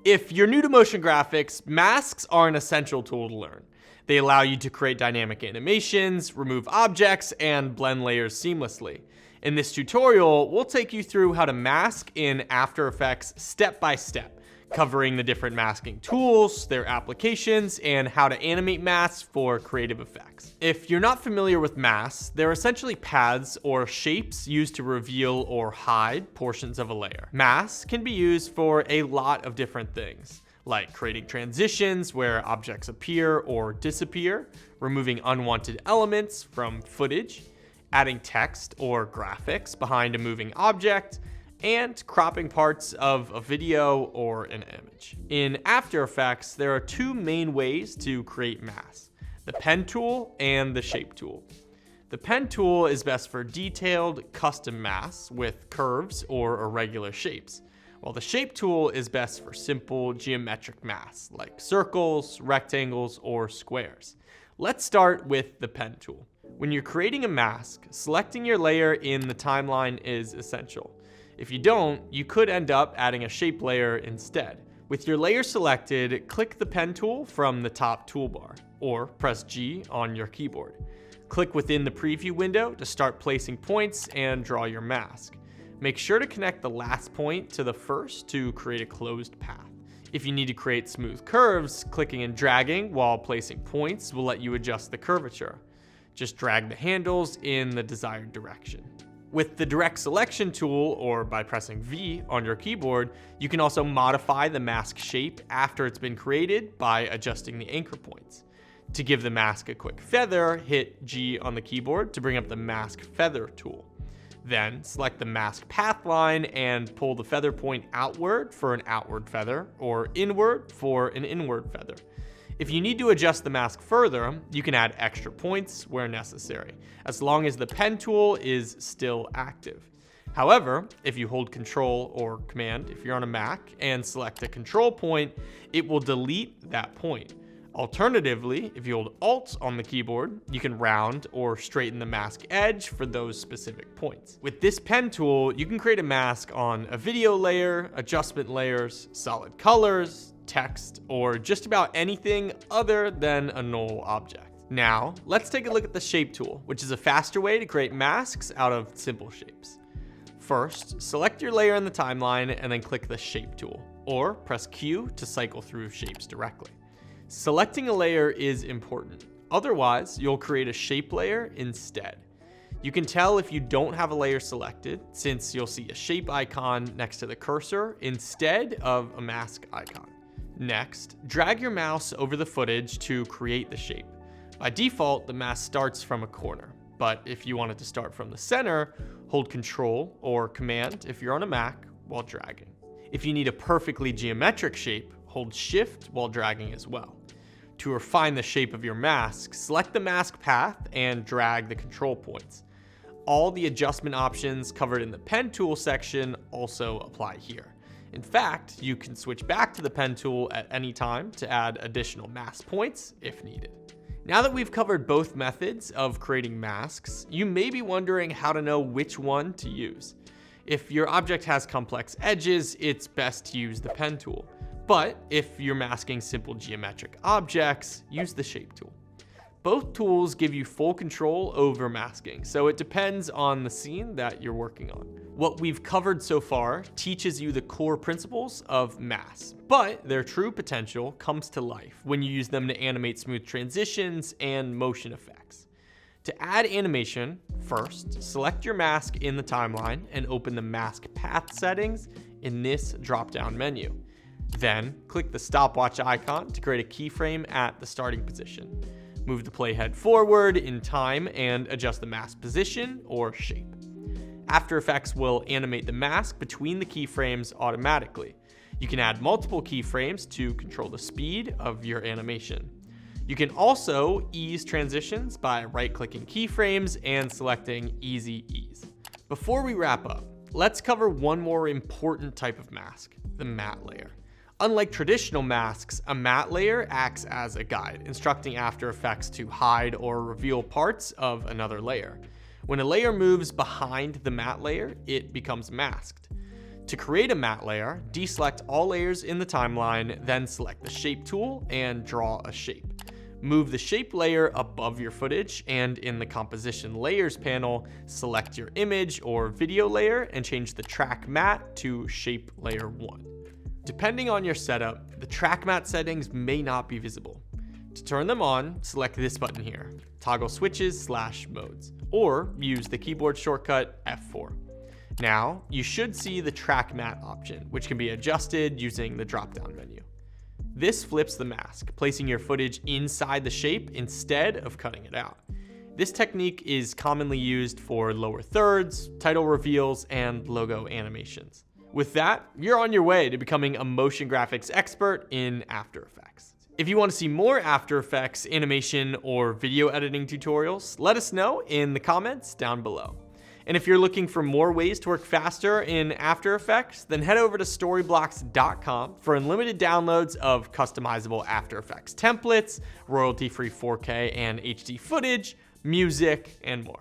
If you're new to motion graphics, masks are an essential tool to learn. They allow you to create dynamic animations, remove objects, and blend layers seamlessly. In this tutorial, we'll take you through how to mask in After Effects step by step, covering the different masking tools, their applications, and how to animate masks for creative effects. If you're not familiar with masks, they're essentially paths or shapes used to reveal or hide portions of a layer. Masks can be used for a lot of different things, like creating transitions where objects appear or disappear, removing unwanted elements from footage, adding text or graphics behind a moving object, and cropping parts of a video or an image. In After Effects, there are two main ways to create masks: the pen tool and the shape tool. The pen tool is best for detailed, custom masks with curves or irregular shapes, while the shape tool is best for simple geometric masks like circles, rectangles, or squares. Let's start with the pen tool. When you're creating a mask, selecting your layer in the timeline is essential. If you don't, you could end up adding a shape layer instead. With your layer selected, click the pen tool from the top toolbar, or press G on your keyboard. Click within the preview window to start placing points and draw your mask. Make sure to connect the last point to the first to create a closed path. If you need to create smooth curves, clicking and dragging while placing points will let you adjust the curvature. Just drag the handles in the desired direction. With the direct selection tool, or by pressing V on your keyboard, you can also modify the mask shape after it's been created by adjusting the anchor points. To give the mask a quick feather, hit G on the keyboard to bring up the mask feather tool. Then select the mask path line and pull the feather point outward for an outward feather, or inward for an inward feather. If you need to adjust the mask further, you can add extra points where necessary, as long as the pen tool is still active. However, if you hold Control or Command if you're on a Mac and select a control point, it will delete that point. Alternatively, if you hold Alt on the keyboard, you can round or straighten the mask edge for those specific points. With this pen tool, you can create a mask on a video layer, adjustment layers, solid colors, text, or just about anything other than a null object. Now, let's take a look at the shape tool, which is a faster way to create masks out of simple shapes. First, select your layer in the timeline and then click the shape tool, or press Q to cycle through shapes directly. Selecting a layer is important, otherwise you'll create a shape layer instead. You can tell if you don't have a layer selected, since you'll see a shape icon next to the cursor instead of a mask icon. Next, drag your mouse over the footage to create the shape. By default, the mask starts from a corner, but if you want it to start from the center, hold Control or Command if you're on a Mac while dragging. If you need a perfectly geometric shape, hold Shift while dragging as well. To refine the shape of your mask, select the mask path and drag the control points. All the adjustment options covered in the pen tool section also apply here. In fact, you can switch back to the pen tool at any time to add additional mask points if needed. Now that we've covered both methods of creating masks, you may be wondering how to know which one to use. If your object has complex edges, it's best to use the pen tool. But if you're masking simple geometric objects, use the shape tool. Both tools give you full control over masking, so it depends on the scene that you're working on. What we've covered so far teaches you the core principles of masks, but their true potential comes to life when you use them to animate smooth transitions and motion effects. To add animation, first, select your mask in the timeline and open the mask path settings in this drop-down menu. Then, click the stopwatch icon to create a keyframe at the starting position. Move the playhead forward in time and adjust the mask position or shape. After Effects will animate the mask between the keyframes automatically. You can add multiple keyframes to control the speed of your animation. You can also ease transitions by right-clicking keyframes and selecting Easy Ease. Before we wrap up, let's cover one more important type of mask, the matte layer. Unlike traditional masks, a matte layer acts as a guide, instructing After Effects to hide or reveal parts of another layer. When a layer moves behind the matte layer, it becomes masked. To create a matte layer, deselect all layers in the timeline, then select the shape tool and draw a shape. Move the shape layer above your footage, and in the composition layers panel, select your image or video layer and change the track matte to shape layer 1. Depending on your setup, the track matte settings may not be visible. To turn them on, select this button here, toggle switches/modes, or use the keyboard shortcut F4. Now, you should see the track matte option, which can be adjusted using the drop-down menu. This flips the mask, placing your footage inside the shape instead of cutting it out. This technique is commonly used for lower thirds, title reveals, and logo animations. With that, you're on your way to becoming a motion graphics expert in After Effects. If you want to see more After Effects animation or video editing tutorials, let us know in the comments down below. And if you're looking for more ways to work faster in After Effects, then head over to Storyblocks.com for unlimited downloads of customizable After Effects templates, royalty-free 4K and HD footage, music, and more.